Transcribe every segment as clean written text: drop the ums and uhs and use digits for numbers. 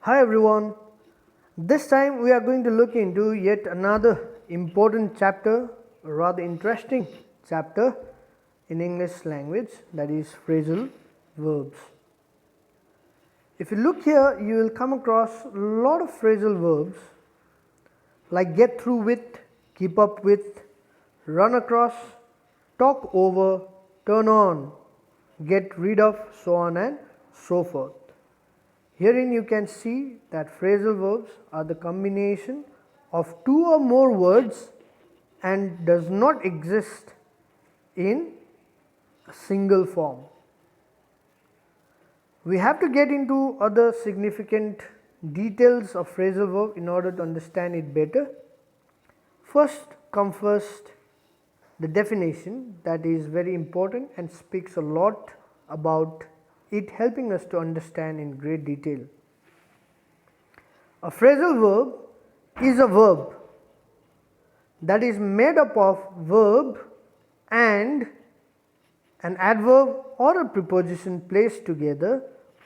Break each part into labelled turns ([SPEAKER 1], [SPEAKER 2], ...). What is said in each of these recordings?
[SPEAKER 1] Hi everyone, this time we are going to look into yet another important chapter, a rather interesting chapter in English language, that is phrasal verbs. If you look here, you will come across a lot of phrasal verbs like get through with, keep up with, run across, talk over, turn on, get rid of, so on and so forth. Herein you can see that phrasal verbs are the combination of two or more words and does not exist in a single form. We have to get into other significant details of phrasal verb in order to understand it better. First come first, the definition, that is very important and speaks a lot about it, helping us to understand in great detail. A phrasal verb is a verb that is made up of verb and an adverb or a preposition placed together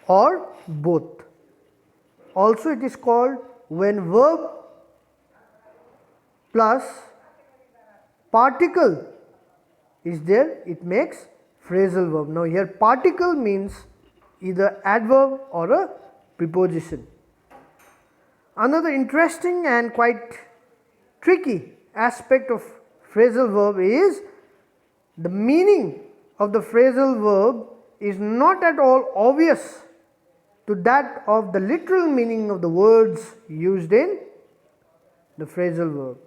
[SPEAKER 1] or both. Also it is called when verb plus particle is there, it makes phrasal verb. Now here particle means either adverb or a preposition. Another interesting and quite tricky aspect of phrasal verb is the meaning of the phrasal verb is not at all obvious to that of the literal meaning of the words used in the phrasal verb.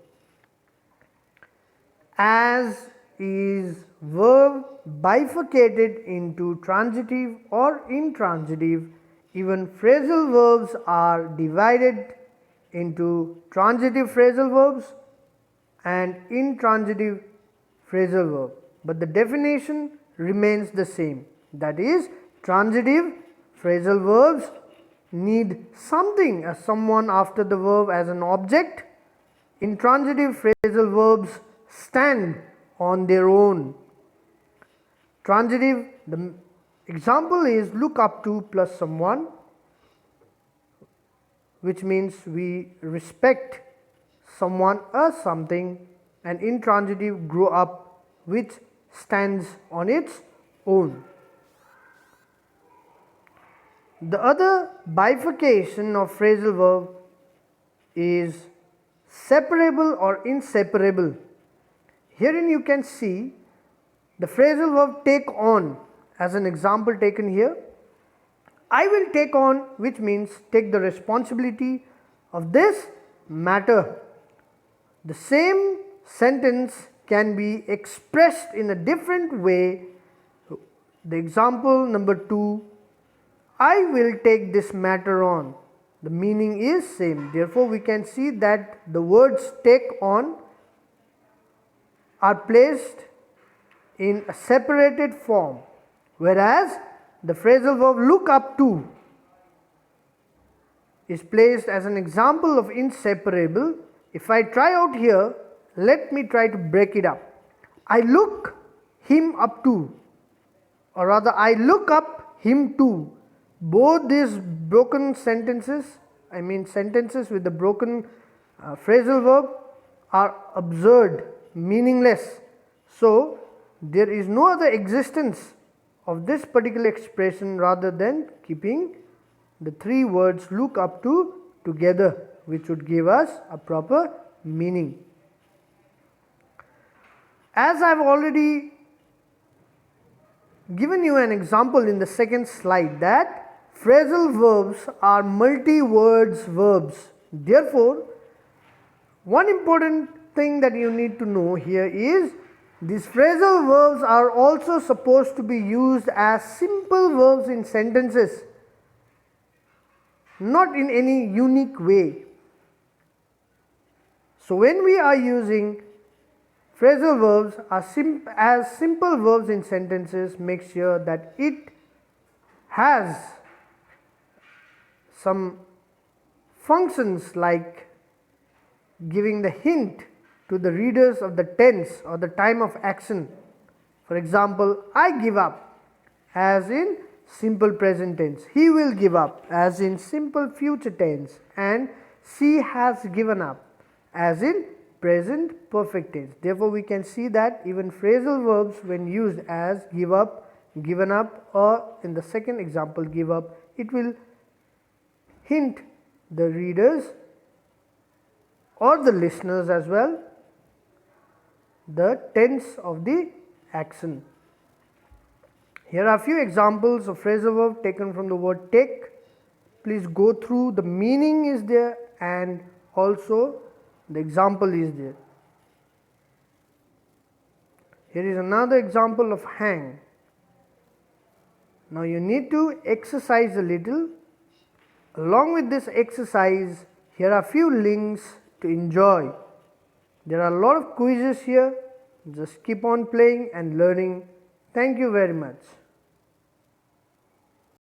[SPEAKER 1] As is verb bifurcated into transitive or intransitive, even phrasal verbs are divided into transitive phrasal verbs and intransitive phrasal verb, but the definition remains the same, that is transitive phrasal verbs need something as someone after the verb as an object. Intransitive phrasal verbs stand on their own. Transitive, the example is look up to plus someone, which means we respect someone or something, and intransitive grow up, which stands on its own. The other bifurcation of phrasal verb is separable or inseparable. Herein you can see the phrasal verb take on as an example taken here. I will take on, which means take the responsibility of this matter. The same sentence can be expressed in a different way. The example number 2, I will take this matter on. The meaning is same. Therefore, we can see that the words take on are placed in a separated form, whereas the phrasal verb look up to is placed as an example of inseparable. If I try out here, let me try to break it up. I look him up to, or rather I look up him to. Both these broken sentences, I mean sentences with the broken phrasal verb, are absurd, meaningless. So there is no other existence of this particular expression rather than keeping the three words look up to together, which would give us a proper meaning. As I have already given you an example in the second slide, that phrasal verbs are multi-words verbs. Therefore, one important thing that you need to know here is these phrasal verbs are also supposed to be used as simple verbs in sentences, not in any unique way. So when we are using phrasal verbs as simple verbs in sentences, make sure that it has some functions like giving the hint to the readers of the tense or the time of action. For example, I give up, as in simple present tense. He will give up as in simple future tense, and she has given up as in present perfect tense. Therefore, we can see that even phrasal verbs when used as give up, given up, or in the second example give up, it will hint the readers or the listeners as well the tense of the action. Here are a few examples of phrasal verb taken from the word take. Please go through, the meaning is there and also the example is there. Here is another example of hang. Now you need to exercise a little. Along with this exercise, here are few links to enjoy. There are a lot of quizzes here. Just keep on playing and learning. Thank you very much.